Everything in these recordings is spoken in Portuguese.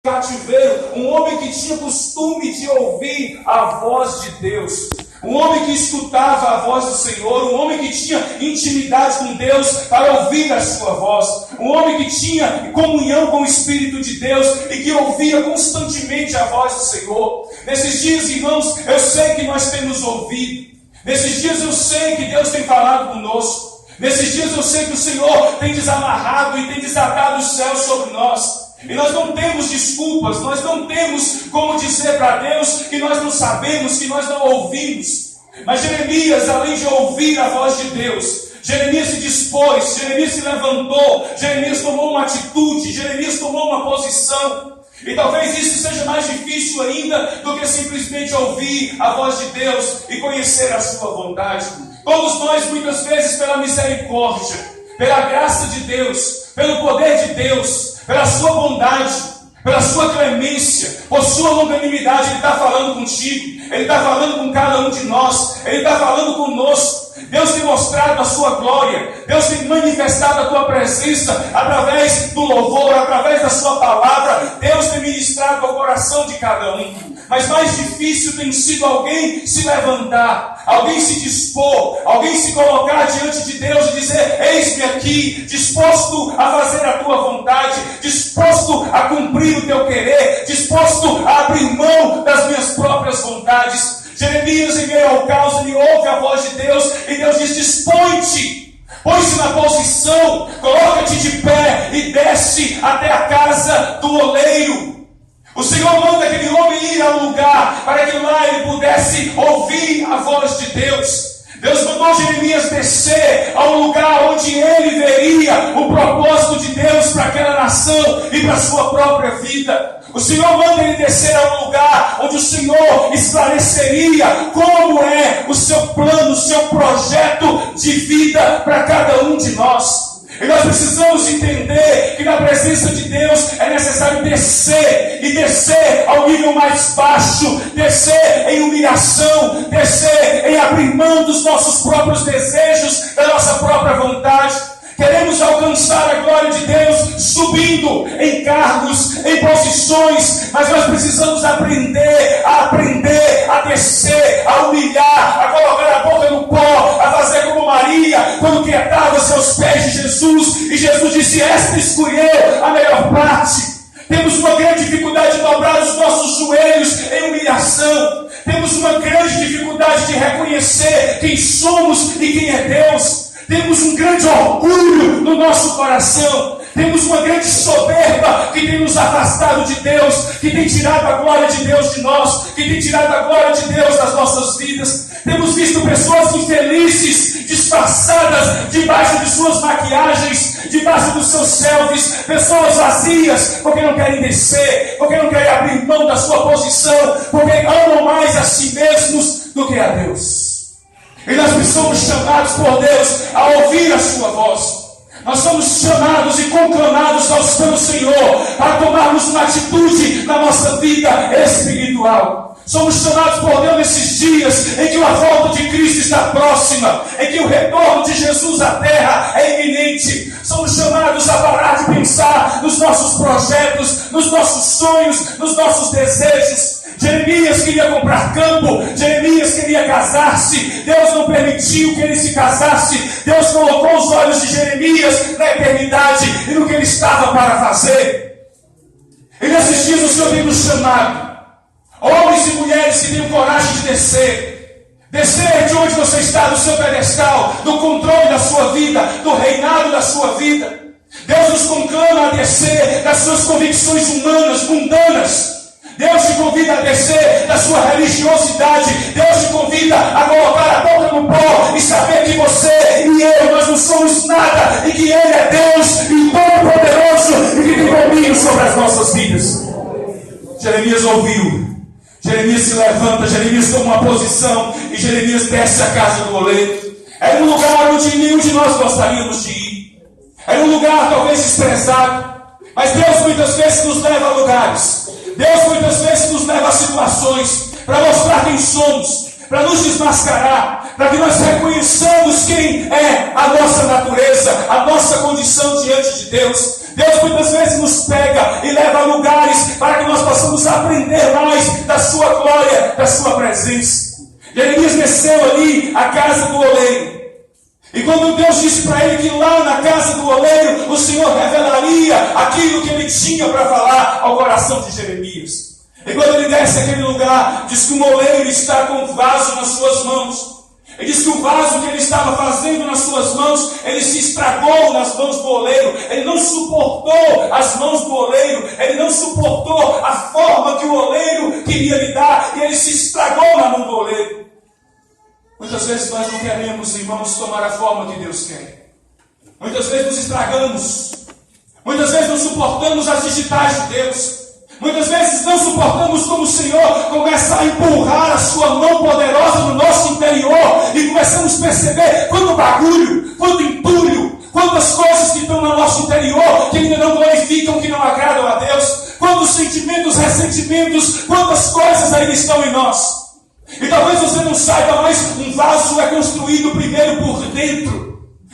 cativeiro, um homem que tinha costume de ouvir a voz de Deus, um homem que escutava a voz do Senhor, um homem que tinha intimidade com Deus para ouvir a sua voz, um homem que tinha comunhão com o Espírito de Deus e que ouvia constantemente a voz do Senhor. Nesses dias, irmãos, eu sei que nós temos ouvido, nesses dias eu sei que Deus tem falado conosco, nesses dias eu sei que o Senhor tem desamarrado e tem desatado os céus sobre nós. E nós não temos desculpas, nós não temos como dizer para Deus que nós não sabemos, que nós não ouvimos. Mas Jeremias, além de ouvir a voz de Deus, Jeremias se dispôs, Jeremias se levantou, Jeremias tomou uma atitude, Jeremias tomou uma posição. E talvez isso seja mais difícil ainda do que simplesmente ouvir a voz de Deus e conhecer a sua vontade. Todos nós, muitas vezes, pela misericórdia, pela graça de Deus, pelo poder de Deus, pela sua bondade, pela sua clemência, por sua longanimidade, Ele está falando contigo, Ele está falando com cada um de nós, Ele está falando conosco. Deus tem mostrado a sua glória, Deus tem manifestado a tua presença através do louvor, através da sua palavra. Deus tem ministrado ao coração de cada um. Mas mais difícil tem sido alguém se levantar, alguém se dispor, alguém se colocar diante de Deus e dizer: eis-me aqui, disposto a fazer a tua vontade, disposto a cumprir o teu querer, disposto a abrir mão das minhas próprias vontades. Jeremias, em meio ao caos, ele ouve a voz de Deus e Deus diz: dispõe-te, põe-se na posição, coloca-te de pé e desce até a casa do oleiro. O Senhor manda aquele homem ir ao lugar para que lá ele pudesse ouvir a voz de Deus. Deus mandou Jeremias descer a um lugar onde ele veria o propósito de Deus para aquela nação e para a sua própria vida. O Senhor manda ele descer a um lugar onde o Senhor esclareceria como é o seu plano, o seu projeto de vida para cada um de nós. E nós precisamos entender que na presença de Deus é necessário descer, e descer ao nível mais baixo, descer em humilhação, descer em abrir mão dos nossos próprios desejos, da nossa própria vontade. Queremos alcançar a glória de Deus subindo em cargos, em posições, mas nós precisamos aprender a descer, a humilhar, a colocar a boca no pó, a fazer como Maria, quando quietava-se aos pés de Jesus, e Jesus disse: esta escolheu a melhor parte. Temos uma grande dificuldade de dobrar os nossos joelhos em humilhação. Temos uma grande dificuldade de reconhecer quem somos e quem é Deus. Temos um grande orgulho no nosso coração. Temos uma grande soberba que tem nos afastado de Deus, que tem tirado a glória de Deus de nós, que tem tirado a glória de Deus das nossas vidas. Temos visto pessoas infelizes, disfarçadas debaixo de suas maquiagens, debaixo dos seus selfies, pessoas vazias, porque não querem descer, porque não querem abrir mão da sua posição, porque amam mais a si mesmos do que a Deus. E nós somos chamados por Deus a ouvir a sua voz. Nós somos chamados e conclamados pelo Senhor a tomarmos uma atitude na nossa vida espiritual. Somos chamados por Deus nesses dias em que a volta de Cristo está próxima, em que o retorno de Jesus à terra é iminente. Somos chamados a parar de pensar nos nossos projetos, nos nossos sonhos, nos nossos desejos. Jeremias queria comprar campo, Jeremias queria casar-se, Deus não permitiu que ele se casasse. Deus colocou os olhos de Jeremias na eternidade e no que ele estava para fazer. E nesses dias o Senhor tem nos chamado, homens e mulheres que tenham coragem de descer de onde você está, do seu pedestal, do controle da sua vida, do reinado da sua vida. Deus nos conclama a descer das suas convicções humanas, mundanas. Deus te convida a descer da sua religiosidade. Deus te convida a colocar a boca no pó e saber que você e eu, nós não somos nada, e que Ele é Deus e todo-poderoso e que tem domínio sobre as nossas vidas. Jeremias ouviu, Jeremias se levanta, Jeremias toma uma posição e Jeremias desce a casa do oleiro. Era um lugar onde nenhum de nós gostaríamos de ir. Era um lugar talvez desprezado, mas Deus muitas vezes nos leva a lugares. Deus muitas vezes nos leva a situações para mostrar quem somos, para nos desmascarar, para que nós reconheçamos quem é a nossa natureza, a nossa condição diante de Deus. Deus muitas vezes nos pega e leva a lugares para glória da sua presença. Jeremias desceu ali à casa do oleiro. E quando Deus disse para ele que lá na casa do oleiro o Senhor revelaria aquilo que ele tinha para falar ao coração de Jeremias. E quando ele desce àquele lugar, diz que o oleiro está com um vaso nas suas mãos. Ele diz que o vaso que ele estava fazendo nas suas mãos, ele se estragou nas mãos do oleiro. Ele não suportou as mãos do oleiro. Ele não suportou a forma que o oleiro queria lhe dar. E ele se estragou na mão do oleiro. Muitas vezes nós não queremos, irmãos, tomar a forma que Deus quer. Muitas vezes nos estragamos. Muitas vezes não suportamos as digitais de Deus. Muitas vezes não suportamos como o Senhor começa a empurrar a sua mão poderosa no nosso interior e começamos a perceber quanto bagulho, quanto entulho, quantas coisas que estão no nosso interior que ainda não glorificam, que não agradam a Deus, quantos sentimentos, ressentimentos, quantas coisas ainda estão em nós. E talvez você não saiba, mas um vaso é construído primeiro por dentro.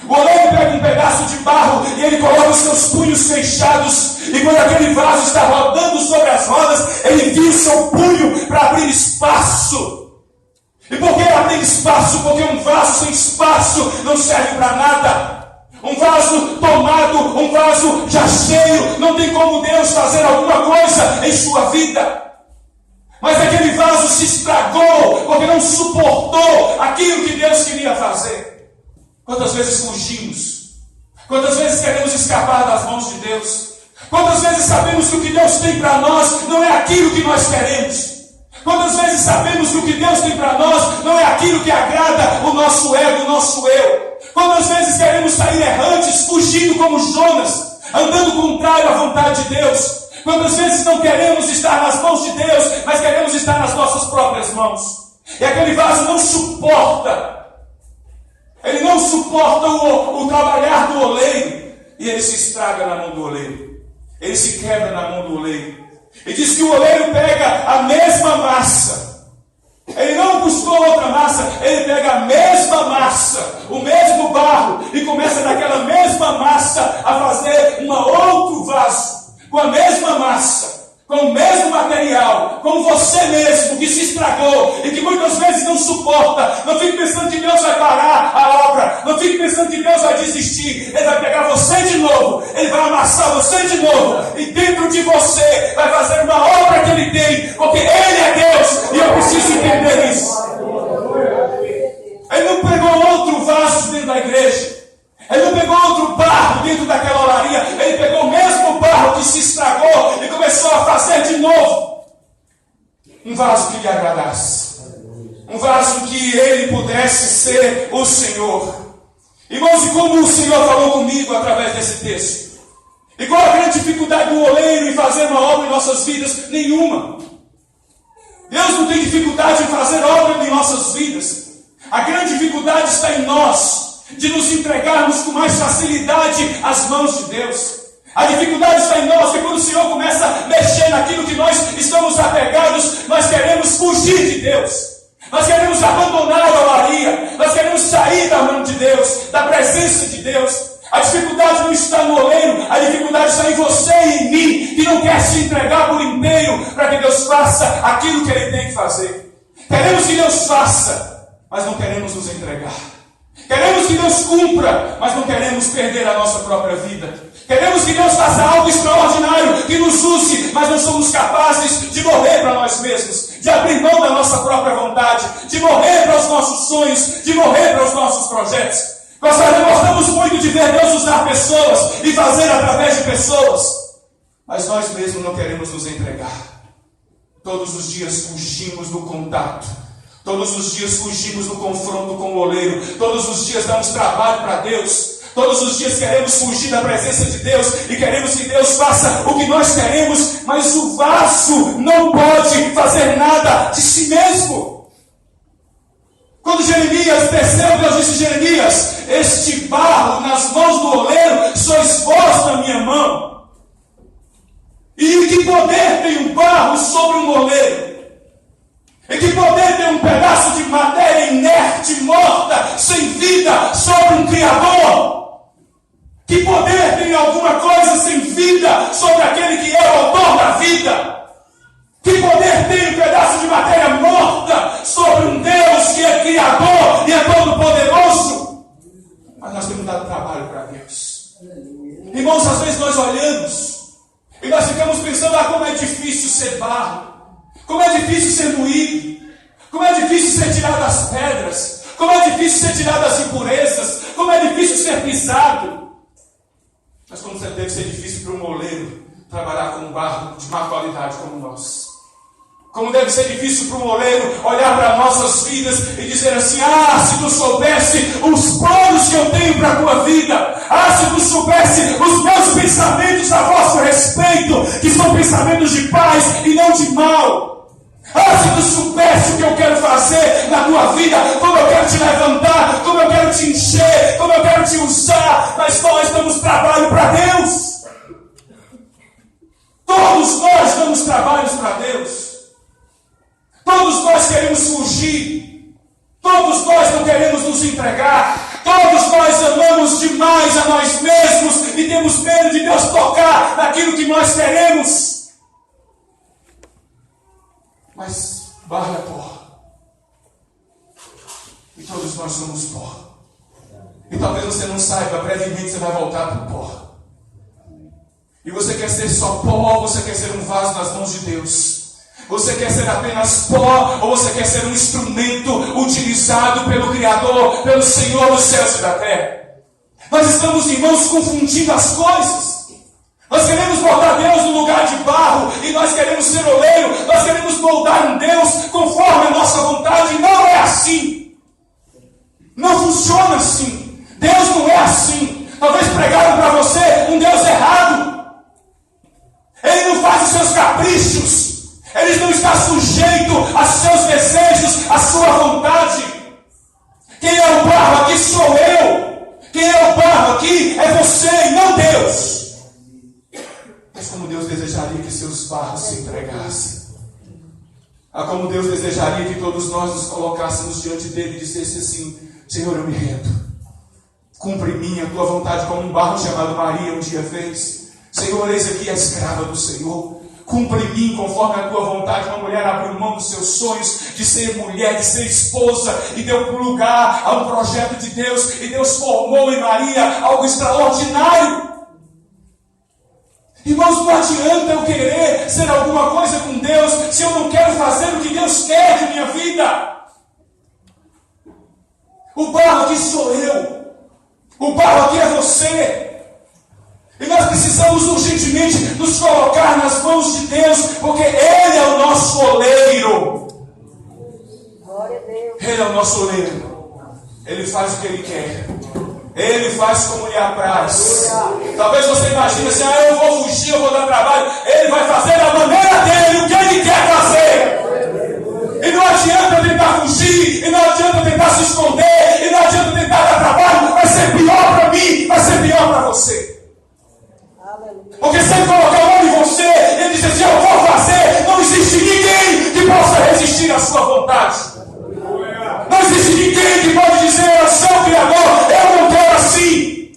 O oleiro pega um pedaço de barro e ele coloca os seus punhos fechados. E quando aquele vaso está rodando sobre as rodas, ele vira o seu punho para abrir espaço. E por que abrir espaço? Porque um vaso sem espaço não serve para nada. Um vaso tomado, um vaso já cheio, não tem como Deus fazer alguma coisa em sua vida. Mas aquele vaso se estragou porque não suportou aquilo que Deus queria fazer. Quantas vezes fugimos? Quantas vezes queremos escapar das mãos de Deus? Quantas vezes sabemos que o que Deus tem para nós não é aquilo que nós queremos? Quantas vezes sabemos que o que Deus tem para nós não é aquilo que agrada o nosso ego, o nosso eu? Quantas vezes queremos sair errantes, fugindo como Jonas, andando contrário à vontade de Deus? Quantas vezes não queremos estar nas mãos de Deus, mas queremos estar nas nossas próprias mãos? E aquele vaso não suporta. Ele não suporta o trabalhar do oleiro. E ele se estraga na mão do oleiro. Ele se quebra na mão do oleiro. E diz que o oleiro pega a mesma massa. Ele não buscou outra massa. Ele pega a mesma massa, o mesmo barro, e começa daquela mesma massa a fazer um outro vaso. Com a mesma massa, com o mesmo material, como você mesmo que se estragou e que muitas vezes não suporta. Não fique pensando que Deus vai parar a obra. Não fique pensando que Deus vai desistir. Ele vai pegar você de novo. Ele vai amassar você de novo. E dentro de você vai fazer uma obra que Ele tem. Porque Ele é Deus. E eu preciso entender isso. Ele não pegou outro vaso dentro da igreja. Ele não pegou outro barro dentro daquela olaria. Ele pegou o mesmo barro que se estragou e começou a fazer de novo um vaso que lhe agradasse. Um vaso que ele pudesse ser o Senhor. Irmãos, e como o Senhor falou comigo através desse texto? E qual a grande dificuldade do oleiro em fazer uma obra em nossas vidas? Nenhuma. Deus não tem dificuldade em fazer obra em nossas vidas. A grande dificuldade está em nós, de nos entregarmos com mais facilidade às mãos de Deus. A dificuldade está em nós, que quando o Senhor começa a mexer naquilo que nós estamos apegados, nós queremos fugir de Deus. Nós queremos abandonar a olaria. Nós queremos sair da mão de Deus, da presença de Deus. A dificuldade não está no oleiro, a dificuldade está em você e em mim, que não quer se entregar por inteiro para que Deus faça aquilo que Ele tem que fazer. Queremos que Deus faça, mas não queremos nos entregar. Queremos que Deus cumpra, mas não queremos perder a nossa própria vida. Queremos que Deus faça algo extraordinário, que nos use, mas não somos capazes de morrer para nós mesmos, de abrir mão da nossa própria vontade, de morrer para os nossos sonhos, de morrer para os nossos projetos. Nós gostamos muito de ver Deus usar pessoas e fazer através de pessoas, mas nós mesmos não queremos nos entregar. Todos os dias fugimos do contato. Todos os dias fugimos do confronto com o oleiro. Todos os dias damos trabalho para Deus. Todos os dias queremos fugir da presença de Deus e queremos que Deus faça o que nós queremos, mas o vaso não pode fazer nada de si mesmo. Quando Jeremias desceu, Deus disse: Jeremias, este barro nas mãos do oleiro sois vós na minha mão. E que poder tem um barro sobre um oleiro? E que poder tem um pedaço de matéria inerte, morta, sem vida, sobre um Criador? Que poder tem alguma coisa sem vida sobre aquele que é o autor da vida? Que poder tem um pedaço de matéria morta Irmãos, às vezes nós olhamos e nós ficamos pensando, como é difícil ser barro, como é difícil ser moído, como é difícil ser tirado das pedras, como é difícil ser tirado das impurezas, como é difícil ser pisado. Mas como deve ser difícil para um moleiro trabalhar com um barro de má qualidade como nós. Como deve ser difícil para um moleiro olhar para nossas vidas e dizer assim: se tu soubesse os planos que eu tenho para a tua vida, se tu soubesse os meus pensamentos a vosso respeito, que são pensamentos de paz e não de mal. Se tu soubesse o que eu quero fazer na tua vida, como eu quero te levantar, como eu quero te encher, como eu quero te usar. Mas nós damos trabalho para Deus. Todos nós damos trabalhos para Deus. Todos nós queremos fugir. Todos nós não queremos nos entregar. Todos nós amamos demais a nós mesmos e temos medo de Deus tocar naquilo que nós queremos. Mas barro é pó. E todos nós somos pó. E talvez você não saiba, brevemente você vai voltar para o pó. E você quer ser só pó, ou você quer ser um vaso nas mãos de Deus? Você quer ser apenas pó, ou você quer ser um instrumento utilizado pelo Criador, pelo Senhor dos céus e da terra? Nós estamos, irmãos, confundindo as coisas. Nós queremos botar Deus no lugar de barro, e nós queremos ser oleiro, nós queremos moldar um Deus conforme a nossa vontade. Não é assim. Não funciona assim. Deus não é assim. Talvez pregaram para você um Deus errado. Ele não faz os seus caprichos. Ele não está sujeito aos seus desejos, à sua vontade. Quem é o barro aqui sou eu. Quem é o barro aqui é você e não Deus. Mas como Deus desejaria que seus barros se entregassem. Como Deus desejaria que todos nós nos colocássemos diante dele e dissesse assim: Senhor, eu me rendo. Cumpre em mim a tua vontade, como um barro chamado Maria um dia fez. Senhor, eis aqui a escrava do Senhor. Cumpre em mim conforme a tua vontade. Uma mulher abriu mão dos seus sonhos de ser mulher, de ser esposa, e deu lugar a um projeto de Deus. E Deus formou em Maria algo extraordinário. Irmãos, não adianta eu querer ser alguma coisa com Deus se eu não quero fazer o que Deus quer de minha vida. O barro aqui sou eu. O barro aqui é você. E nós precisamos urgentemente nos colocar nas mãos de Deus, porque Ele é o nosso oleiro. Glória a Deus. Ele é o nosso oleiro. Ele faz o que Ele quer. Ele faz como lhe apraz. Talvez você imagine assim: eu vou fugir, eu vou dar trabalho. Ele vai fazer da maneira dele o que Ele quer fazer. E não adianta eu tentar fugir, e não adianta eu tentar se esconder, e não adianta eu tentar dar trabalho. Vai ser pior para mim, vai ser pior para você. Porque se Ele colocar a mão em você, Ele diz assim: eu vou fazer. Não existe ninguém que possa resistir à sua vontade. Não existe ninguém que pode dizer ao seu Criador: eu não quero assim.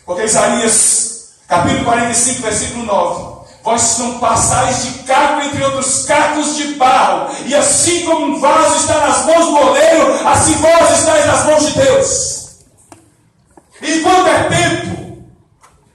Porque Isaías, capítulo 45, versículo 9: vós não passais de caco entre outros cacos de barro, e assim como um vaso está nas mãos do oleiro, assim vós estáis nas mãos de Deus. Enquanto é tempo,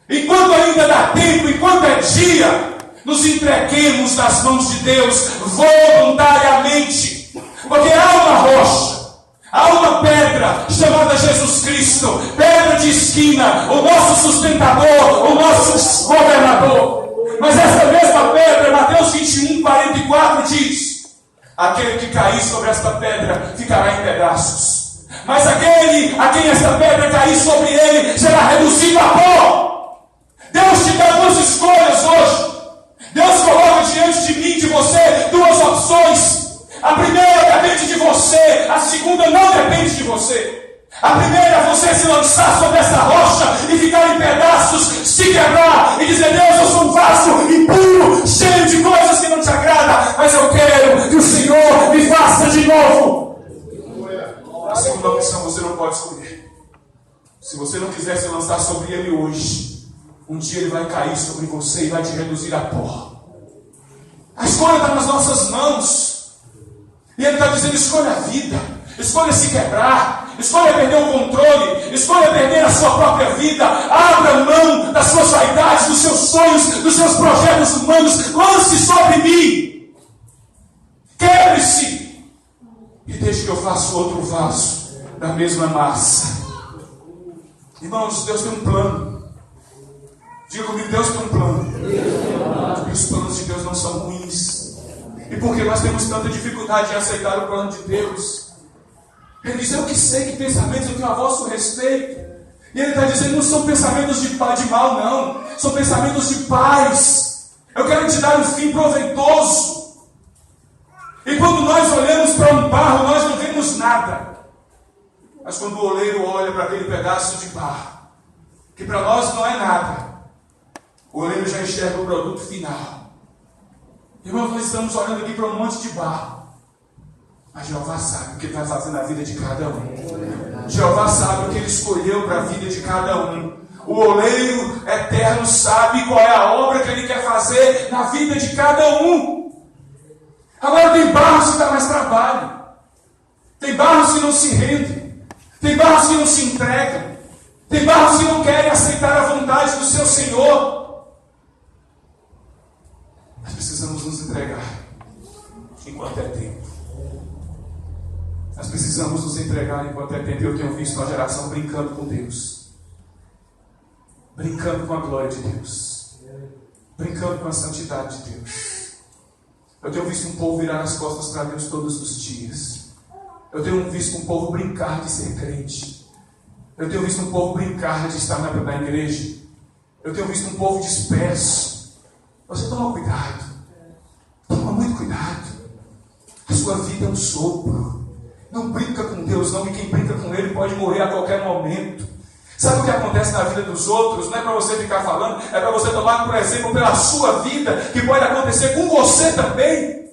enquanto ainda dá tempo, enquanto é dia, nos entreguemos nas mãos de Deus voluntariamente. Porque há uma rocha, há uma pedra chamada Jesus Cristo, pedra de esquina, o nosso sustentador, o nosso governador. Mas essa mesma pedra, Mateus 21, 44 diz: aquele que cair sobre esta pedra ficará em pedaços, mas aquele a quem esta pedra cair sobre ele será reduzido a pó. Deus te dá duas escolhas hoje. Deus coloca diante de mim, de você, duas opções. A primeira depende de você, a segunda não depende de você. A primeira é você se lançar sobre essa rocha e ficar em pedaços, se quebrar e dizer: Deus, eu sou um vaso impuro, cheio de coisas que não te agradam, mas eu quero que o Senhor me faça de novo. A segunda opção você não pode escolher. Se você não quiser se lançar sobre ele hoje, um dia ele vai cair sobre você e vai te reduzir a pó. A escolha está nas nossas mãos. E ele está dizendo: escolha a vida, escolha se quebrar, escolha perder o controle, escolha perder a sua própria vida, abra mão das suas vaidades, dos seus sonhos, dos seus projetos humanos, lance sobre mim, quebre-se, e deixe que eu faça outro vaso da mesma massa. Irmãos, Deus tem um plano. Diga comigo, Deus tem um plano. E os planos de Deus não são ruins. E por que nós temos tanta dificuldade em aceitar o plano de Deus? Ele diz, eu que sei que pensamentos eu tenho a vosso respeito. E ele está dizendo, não são pensamentos de mal, não. São pensamentos de paz. Eu quero te dar um fim proveitoso. E quando nós olhamos para um barro, nós não vemos nada. Mas quando o oleiro olha para aquele pedaço de barro, que para nós não é nada, o oleiro já enxerga o produto final. Irmãos, nós estamos olhando aqui para um monte de barro. Mas Jeová sabe o que ele vai fazer na vida de cada um. Jeová sabe o que ele escolheu para a vida de cada um. O oleiro eterno sabe qual é a obra que ele quer fazer na vida de cada um. Agora tem barros que dá mais trabalho. Tem barros que não se rendem. Tem barros que não se entregam. Tem barros que não querem aceitar a vontade do seu Senhor. Nós precisamos nos entregar enquanto é tempo. Nós precisamos nos entregar enquanto é tempo. Eu tenho visto uma geração brincando com Deus, brincando com a glória de Deus, brincando com a santidade de Deus. Eu tenho visto um povo virar as costas para Deus todos os dias. Eu tenho visto um povo brincar de ser crente. Eu tenho visto um povo brincar de estar na igreja. Eu tenho visto um povo disperso. Você toma cuidado. Toma muito cuidado. A sua vida é um sopro. Não brinca com Deus não, e quem brinca com Ele pode morrer a qualquer momento. Sabe o que acontece na vida dos outros? Não é para você ficar falando, é para você tomar, por exemplo, pela sua vida, que pode acontecer com você também.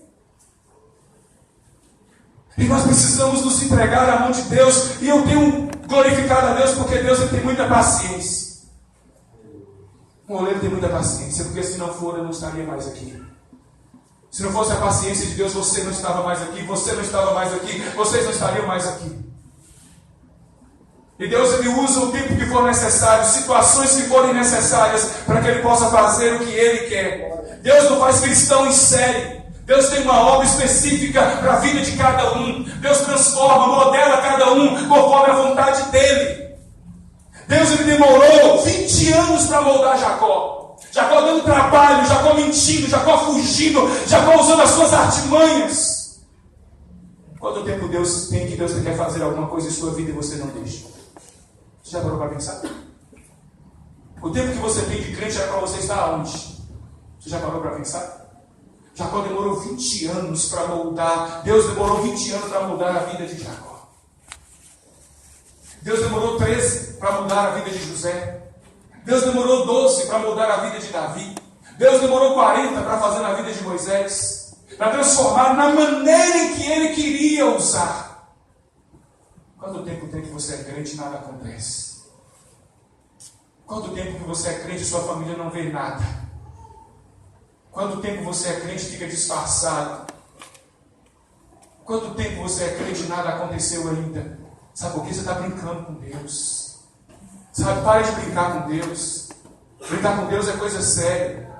E nós precisamos nos entregar à mão de Deus. E eu tenho glorificado a Deus porque Deus ele tem muita paciência. O oleiro tem muita paciência, porque se não for, eu não estaria mais aqui. Se não fosse a paciência de Deus, você não estava mais aqui, você não estava mais aqui, vocês não estariam mais aqui. E Deus ele usa o tempo que for necessário, situações que forem necessárias, para que Ele possa fazer o que Ele quer. Deus não faz cristão em série. Deus tem uma obra específica para a vida de cada um. Deus transforma, modela cada um conforme a vontade dEle. Deus ele demorou 20 anos para moldar Jacó. Jacó dando trabalho, Jacó mentindo, Jacó fugindo, Jacó usando as suas artimanhas. Quanto tempo Deus tem que Deus quer fazer alguma coisa em sua vida e você não deixa? Você já parou para pensar? O tempo que você tem de crente é para você estar aonde? Você já parou para pensar? Jacó demorou 20 anos para moldar. Deus demorou 20 anos para mudar a vida de Jacó. Deus demorou 13 para mudar a vida de José. Deus demorou 12 para mudar a vida de Davi. Deus demorou 40 para fazer na vida de Moisés, para transformar na maneira em que Ele queria usar. Quanto tempo tem que você é crente e nada acontece? Quanto tempo que você é crente e sua família não vê nada? Quanto tempo você é crente e fica disfarçado? Quanto tempo você é crente e nada aconteceu ainda? Sabe por que você está brincando com Deus? Sabe, pare de brincar com Deus. Brincar com Deus é coisa séria.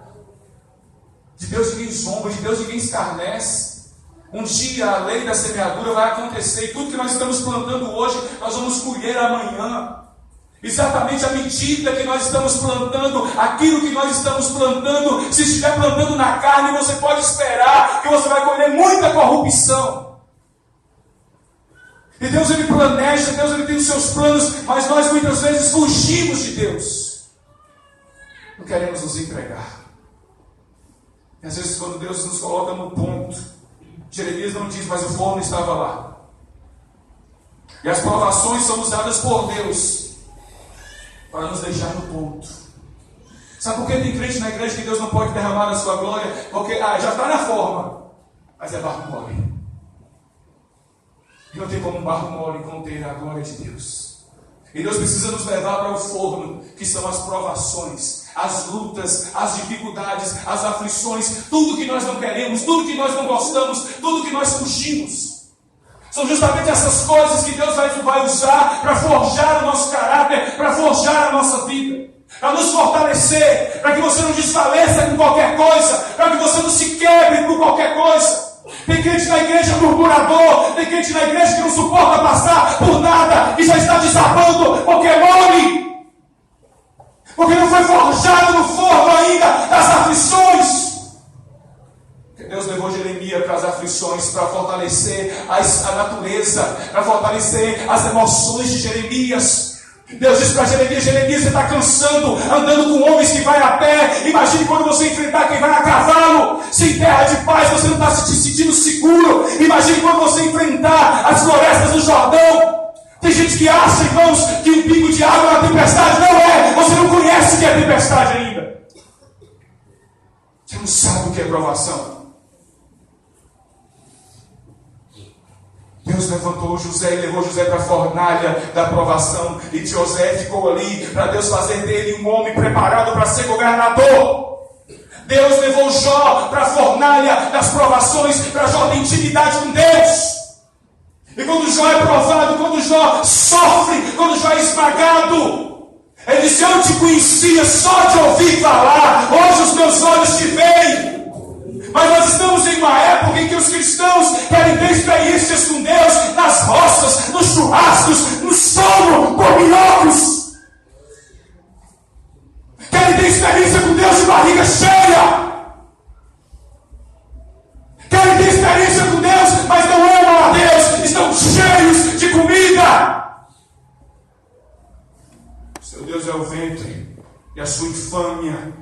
De Deus ninguém zomba, de Deus ninguém escarnece. Um dia a lei da semeadura vai acontecer, e tudo que nós estamos plantando hoje, nós vamos colher amanhã. Exatamente à medida que nós estamos plantando, aquilo que nós estamos plantando, se estiver plantando na carne, você pode esperar que você vai colher muita corrupção. E Deus ele planeja, Deus ele tem os seus planos, mas nós muitas vezes fugimos de Deus. Não queremos nos entregar. E às vezes quando Deus nos coloca no ponto, Jeremias não diz, mas o forno estava lá. E as provações são usadas por Deus para nos deixar no ponto. Sabe por que tem crente na igreja que Deus não pode derramar a sua glória? Porque já está na forma, mas é barro mole. E não tem como um barro mole conter a glória de Deus. E Deus precisa nos levar para o forno, que são as provações, as lutas, as dificuldades, as aflições, tudo que nós não queremos, tudo que nós não gostamos, tudo que nós fugimos. São justamente essas coisas que Deus vai usar para forjar o nosso caráter, para forjar a nossa vida, para nos fortalecer, para que você não desfaleça com qualquer coisa, para que você não se quebre por qualquer coisa. Tem crente na igreja murmurador, tem crente na igreja que não suporta passar por nada, que já está desabando porque é mole, porque não foi forjado no forno ainda das aflições. Deus levou Jeremias para as aflições, para fortalecer a natureza, para fortalecer as emoções de Jeremias. Deus disse para Jeremias: Jeremias, você está cansando, andando com homens que vai a pé. Imagine quando você enfrentar quem vai a cavalo. Se em terra de paz você não está se sentindo seguro. Imagine quando você enfrentar as florestas do Jordão. Tem gente que acha, irmãos, que um pingo de água é uma tempestade. Não é, você não conhece o que é tempestade ainda. Você não sabe o que é provação. Deus levantou José e levou José para a fornalha da provação. E José ficou ali para Deus fazer dele um homem preparado para ser governador. Deus levou Jó para a fornalha das provações, para Jó ter intimidade com Deus. E quando Jó é provado, quando Jó sofre, quando Jó é esmagado, ele diz: eu te conhecia só de ouvir falar, hoje os meus olhos te veem. Mas nós estamos em uma época em que os cristãos querem ter experiências com Deus nas roças, nos churrascos, no sono, com minhocos. Querem ter experiência com Deus de barriga cheia. Querem ter experiência com Deus, mas não amam a Deus. Estão cheios de comida. Seu Deus é o ventre, e a sua infâmia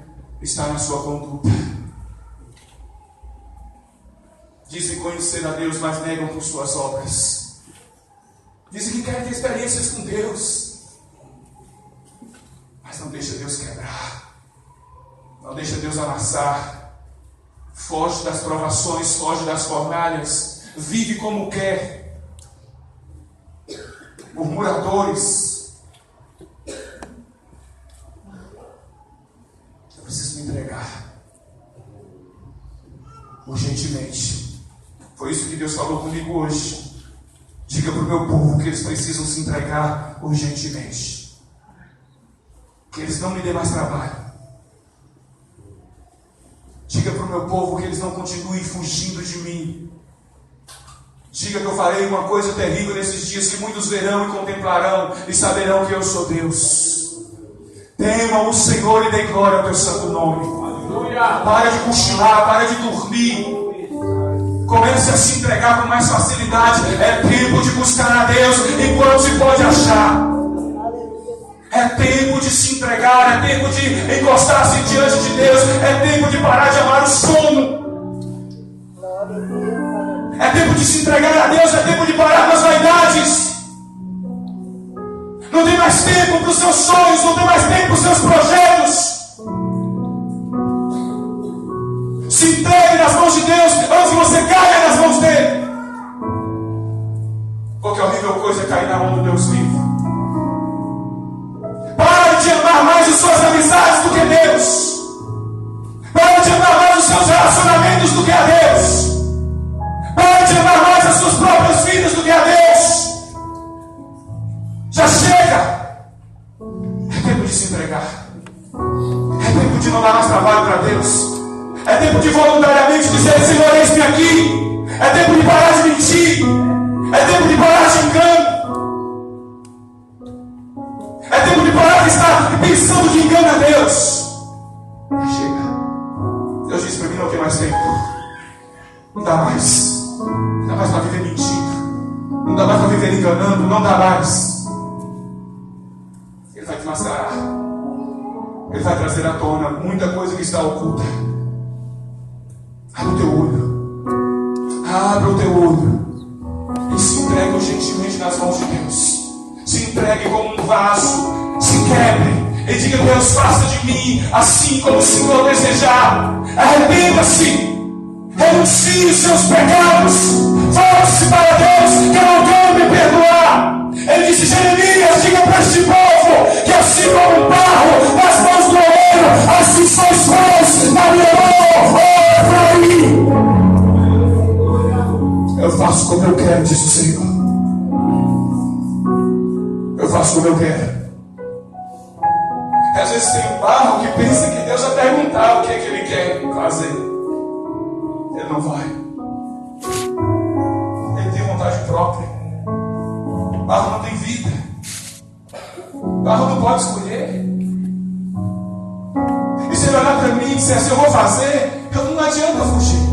está na sua conduta. Dizem conhecer a Deus, mas negam por suas obras. Dizem que querem ter experiências com Deus, mas não deixa Deus quebrar, não deixa Deus amassar. Foge das provações, foge das fornalhas, vive como quer. Murmuradores. Eu preciso me entregar urgentemente. Foi isso que Deus falou comigo hoje. Diga para o meu povo que eles precisam se entregar urgentemente. Que eles não me dêem mais trabalho. Diga para o meu povo que eles não continuem fugindo de mim. Diga que eu farei uma coisa terrível nesses dias, que muitos verão e contemplarão e saberão que eu sou Deus. Temam o Senhor e dê glória ao teu santo nome. Aleluia. Para de cochilar, para de dormir. Comece a se entregar com mais facilidade. É tempo de buscar a Deus enquanto se pode achar. É tempo de se entregar. É tempo de encostar-se diante de Deus. É tempo de parar de amar o sono. É tempo de se entregar a Deus. É tempo de parar com as vaidades. Não tem mais tempo para os seus sonhos. Não tem mais tempo para os seus projetos. Se entregue nas mãos de Deus antes que você caia nas mãos dele. Porque a horrível coisa é cair na mão do Deus vivo. Pare de amar mais as suas amizades do que Deus. Pare de amar mais os seus relacionamentos do que a Deus. Pare de amar mais as suas próprias vidas do que a Deus. Já chega. É tempo de se entregar. É tempo de não dar mais trabalho para Deus. É tempo de voluntariamente dizer: Senhor, eis-me aqui. É tempo de parar de mentir. É tempo de parar de engano. É tempo de parar de estar pensando que engana Deus. Chega. Deus disse para mim: não tem mais tempo. Não dá mais. Não dá mais para viver mentindo. Não dá mais para viver enganando. Não dá mais. Ele vai te mascarar. Ele vai trazer à tona muita coisa que está oculta. Abre o teu olho. Abra o teu olho. E se entregue urgentemente nas mãos de Deus. Se entregue como um vaso. Se quebre. E diga: Deus, faça de mim assim como o Senhor desejar. Arrependa-se. Renuncie os seus pecados. Volte-se para Deus, que eu não quero me perdoar. Ele disse: Jeremias, diga para este povo que assim como um barro nas mãos do oleiro, assim sois vós na minha mão. Eu faço como eu quero, diz o Senhor. Eu faço como eu quero. Às vezes tem um barro que pensa que Deus vai perguntar o que é que ele quer fazer. Ele não vai. Ele tem vontade própria. O barro não tem vida. O barro não pode escolher. E se ele olhar para mim e disser assim, eu vou fazer, não adianta fugir.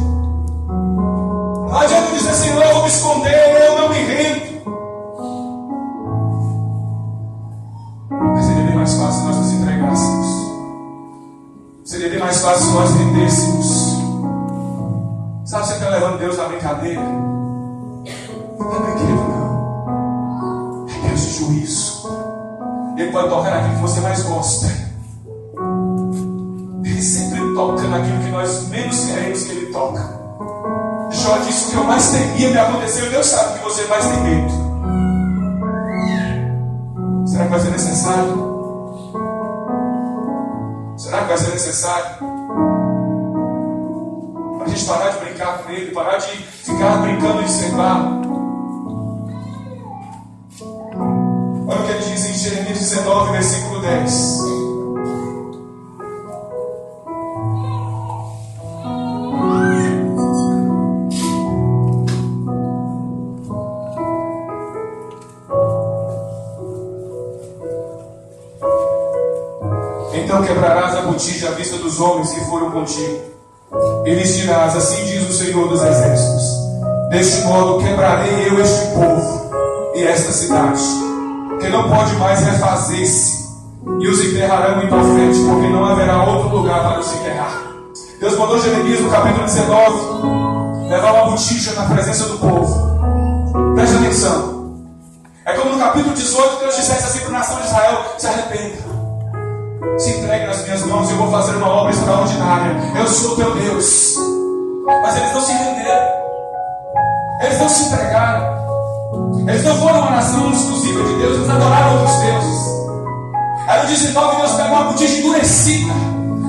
Não adianta dizer assim, não, eu vou me esconder, eu não me rendo. Mas seria bem mais fácil nós nos entregássemos. Seria bem mais fácil nós rendêssemos. Sabe, você está levando Deus na brincadeira? Não é brinquedo, não. É Deus de juízo. Ele pode tocar naquilo que você mais gosta. Ele sempre toca naquilo que nós menos queremos que Ele toca. Jó disse: o que eu mais temia me aconteceu. Deus sabe que você mais tem medo. Será que vai ser necessário? Será que vai ser necessário? Para a gente parar de brincar com Ele, parar de ficar brincando de separar. Olha o que ele diz em Jeremias 19, versículo 10. Então quebrarás a botija à vista dos homens que foram contigo, e lhes dirás: assim diz o Senhor dos Exércitos, deste modo quebrarei eu este povo e esta cidade, que não pode mais refazer-se, e os enterrarão em Tofete, porque não haverá outro lugar para os enterrar. Deus mandou Jeremias no capítulo 19 levar uma botija na presença do povo. Preste atenção. É como no capítulo 18 Deus dissesse assim para a nação de Israel: se arrependa, se entregue nas minhas mãos, eu vou fazer uma obra extraordinária. Eu sou teu Deus. Mas eles não se renderam. Eles não se entregaram. Eles não foram uma nação exclusiva de Deus. Eles adoraram outros deuses. Aí no 19 Deus pega uma botija endurecida.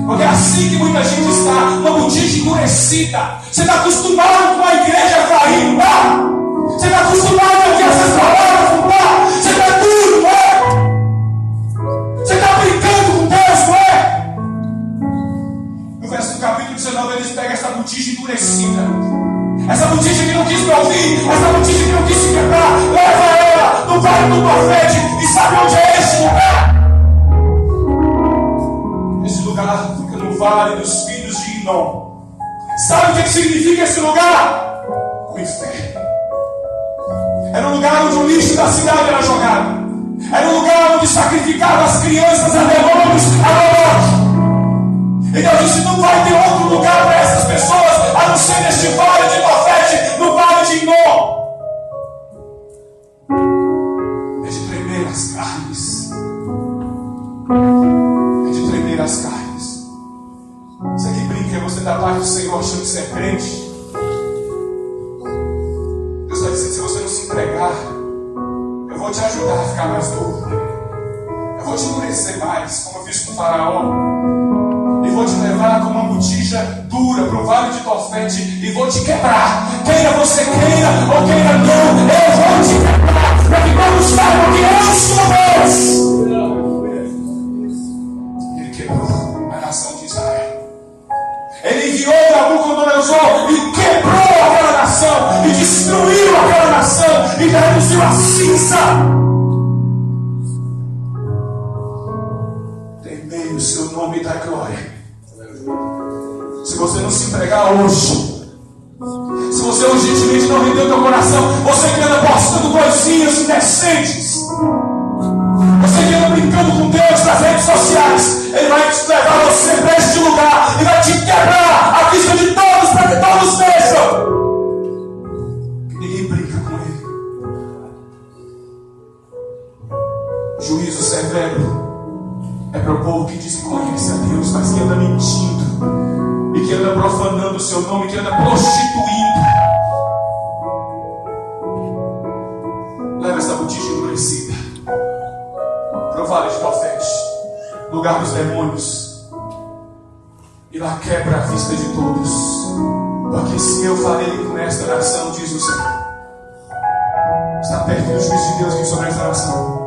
Porque é assim que muita gente está. Uma botija endurecida. Você está acostumado com a igreja cair, não é? Você está acostumado a ouvir essas palavras, não é? Você está duro, não é? Você está brincando com Deus, não é? No verso do capítulo 19 eles pegam essa botija endurecida. Essa botija que não quis me ouvir, essa botija que não quis se quebrar, leva ela no vale do Tofete. E sabe onde é esse lugar? Esse lugar fica no vale dos filhos de Inom. Sabe o que significa esse lugar? O inferno. Era um lugar onde o lixo da cidade era jogado. Era um lugar onde sacrificavam as crianças a demônios, a morte. E Deus disse: não vai ter outro lugar para essas pessoas a não ser neste vale de Tofete, no vale de Inom. É de tremer as carnes. É de tremer as carnes. Você que brinca, você da parte do Senhor achando que você é crente. Deus está dizendo: se você não se entregar, eu vou te ajudar a ficar mais duro. Eu vou te endurecer mais, como eu fiz com o faraó. E vou te levar com uma botija dura para o vale de Tofete. E vou te quebrar. Queira você queira ou queira não, eu vou te quebrar. Para que todos saibam que eu sou Deus. Ele quebrou a nação de Israel. Ele enviou Nabucodonosor e quebrou aquela nação. E destruiu aquela nação. E reduziu a cinza. Temei o seu nome da glória. Se você não se entregar hoje, se você urgentemente não rendeu teu coração, você que anda postando coisinhas indecentes, você que anda brincando com Deus nas redes sociais, Ele vai te levar você para este lugar e vai te quebrar a vista de todos, para que todos vejam. Ninguém brinca com Ele. Juízo severo é para o povo que diz que conhece a Deus, mas que anda mentindo, e que anda profanando o seu nome, que anda prostituindo. Leva essa botija endurecida para o vale de Tofete, lugar dos demônios, e lá quebra a vista de todos. Porque se eu farei com esta nação, diz o Senhor, perto do juízo de Deus aqui sobre essa nação.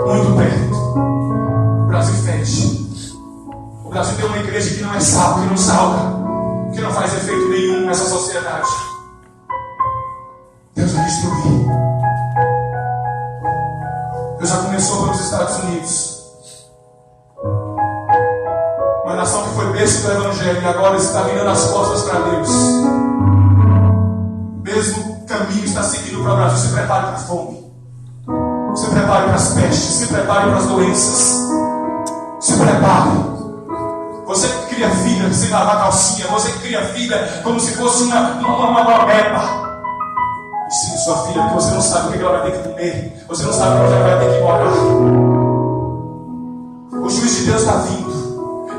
Muito perto. O Brasil fede. O Brasil tem uma igreja que não é salva, que não salva, que não faz efeito nenhum nessa sociedade. Deus vai destruir. Deus já começou pelos Estados Unidos. Uma nação que foi berço do Evangelho e agora está virando as costas para Deus. Mesmo caminho está seguindo para o Brasil. Se prepare para a fome. Se prepare para as pestes. Se prepare para as doenças. Se prepare. Você que cria filha sem lavar calcinha. Você que cria filha como se fosse uma boneca. Ensine sua filha, porque você não sabe o que ela vai ter que comer. Você não sabe onde ela vai ter que morar. O juiz de Deus está vindo.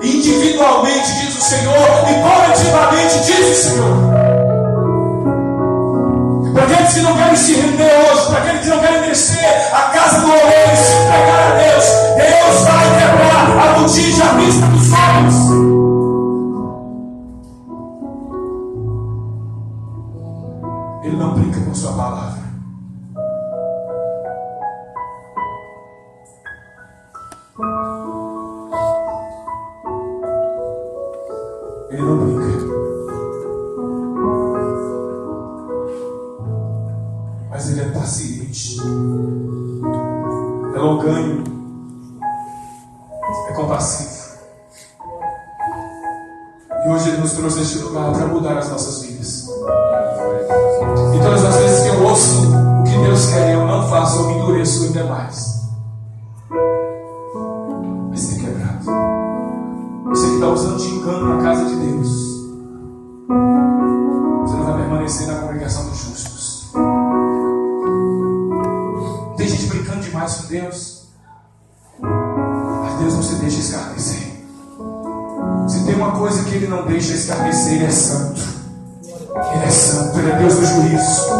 Individualmente, diz o Senhor, e coletivamente, diz o Senhor. Para aqueles que não querem se render hoje, para aqueles que não querem descer a casa do oleiro e se entregar a Deus, Deus vai quebrar a botija à vista dos homens. Ele não brinca com sua palavra. Ele não brinca. Mas ele é paciente. É longânimo. É compassivo. E hoje ele nos trouxe a este lugar para mudar as nossas vidas. E todas as vezes que eu ouço o que Deus quer, eu não faço, eu me endureço ainda mais. Vai ser quebrado. Você que está usando de engano na casa de Deus, você não vai permanecer na congregação dos justos. Tem gente brincando demais com Deus, mas Deus não se deixa escarnecer. Se tem uma coisa que Ele não deixa escarnecer, Ele é santo. Ele é santo, Ele é Deus do juízo.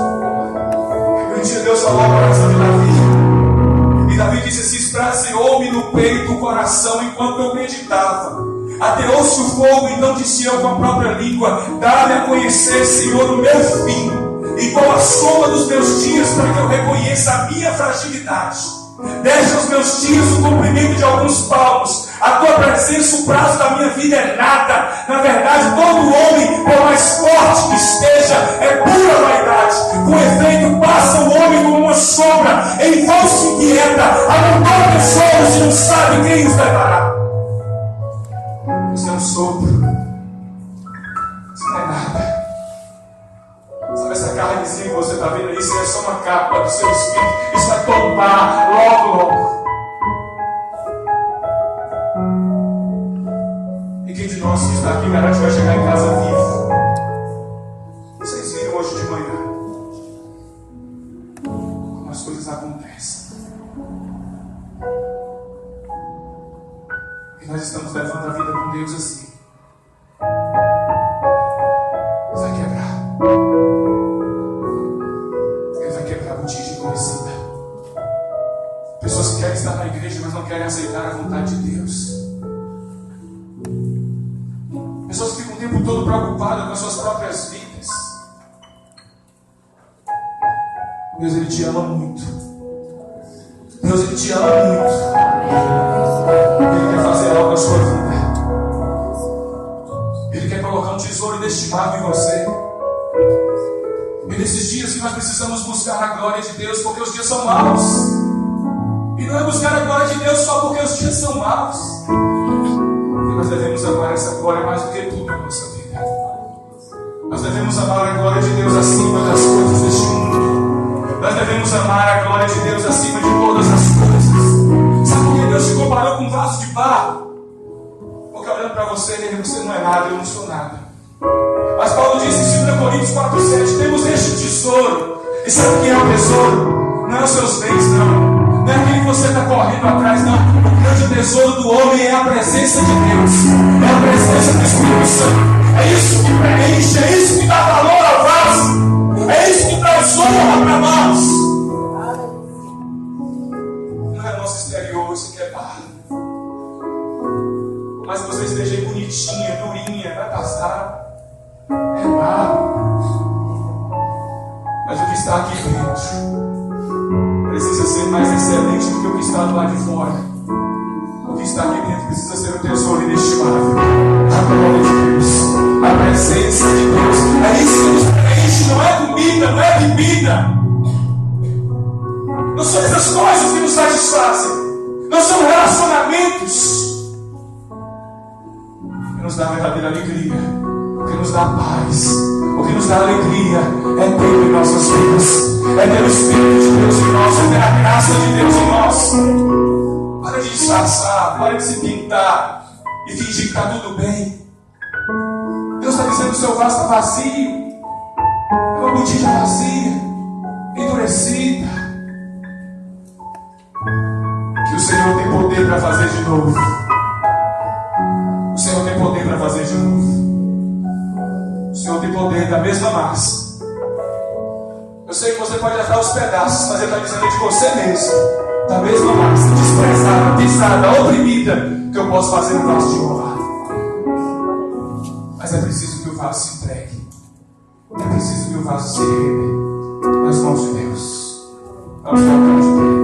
Um dia Deus falou a coração de Davi. E Davi disse assim: esbraseou-me no peito o coração enquanto eu meditava. Ateou-se o fogo, então disse eu com a própria língua: dá-me a conhecer, Senhor, o meu fim, e qual a soma dos meus dias, para que eu reconheça a minha fragilidade. Deixa aos meus dias o comprimento de alguns palmos. A tua presença, o prazo da minha vida é nada. Na verdade, todo homem, por mais forte que esteja, é pura vaidade. Com efeito, passa o homem como uma sombra, em vão se inquieta, amontoa pessoas e não sabe quem os levará. Isso é um sopro. Isso não é nada. Sabe essa carnezinha que você está vendo aí? Isso é só uma capa do seu espírito. Isso vai tombar logo, logo. E quem de nós que está aqui garante que vai chegar em casa vivo? Vocês viram hoje de manhã como as coisas acontecem. E nós estamos levando a vida com Deus assim. Ele vai quebrar. Ele vai quebrar a botija endurecida. Pessoas que querem estar na igreja, mas não querem aceitar a vontade de Deus. Pessoas que ficam o tempo todo preocupadas com as suas próprias vidas. Deus, Ele te ama muito. Deus, Ele te ama muito. Ele quer fazer algo na sua vida. Ele quer colocar um tesouro inestimável em você. E nesses dias que nós precisamos buscar a glória de Deus, porque os dias são maus. E não é buscar a glória de Deus só porque os dias são maus. E nós devemos amar essa glória mais do que tudo na nossa vida. Nós devemos amar a glória de Deus acima das coisas deste mundo. Nós devemos amar a glória de Deus acima de todas as coisas. Sabe por que Deus se comparou com um vaso de barro? Porque olhando para você não é nada, eu não sou nada. Mas Paulo disse em 2 Coríntios 4,7: temos este tesouro. E sabe o que é o tesouro? Não é os seus bens, não. Não é aquele que você está correndo atrás, não. O grande tesouro do homem é a presença de Deus. É a presença do Espírito Santo. É isso que preenche, é isso que dá valor ao vaso. É isso que traz honra para nós. Não é nosso exterior, isso que é barro. Mas você esteja aí bonitinha, durinha, vai passar. É barro. Mas o que está aqui dentro lá de fora. O que está aqui dentro precisa ser um tesouro inestimável. A glória de Deus, a presença de Deus. É isso que nos preenche, não é comida, não é bebida. Não são essas coisas que nos satisfazem. Não são relacionamentos. O que nos dá verdadeira alegria, o que nos dá paz, o que nos dá alegria é Deus em nossas vidas. É ter o Espírito de Deus em nós, é ter a graça de Deus em nós. Para de disfarçar, para de se pintar e fingir que está tudo bem. Deus está dizendo que o seu vaso está vazio. É uma botija vazia, endurecida. Que o Senhor tem poder para fazer de novo. O Senhor tem poder para fazer de novo. O Senhor tem poder da mesma massa. Eu sei que você pode atar os pedaços, mas Ele está dizendo de você mesmo, da mesma massa, desprezada, pisada, oprimida, que eu posso fazer um vaso de honra. Mas é preciso que o vaso se entregue. É preciso que o vaso se renda nas mãos de Deus. Vamos colocar de pé.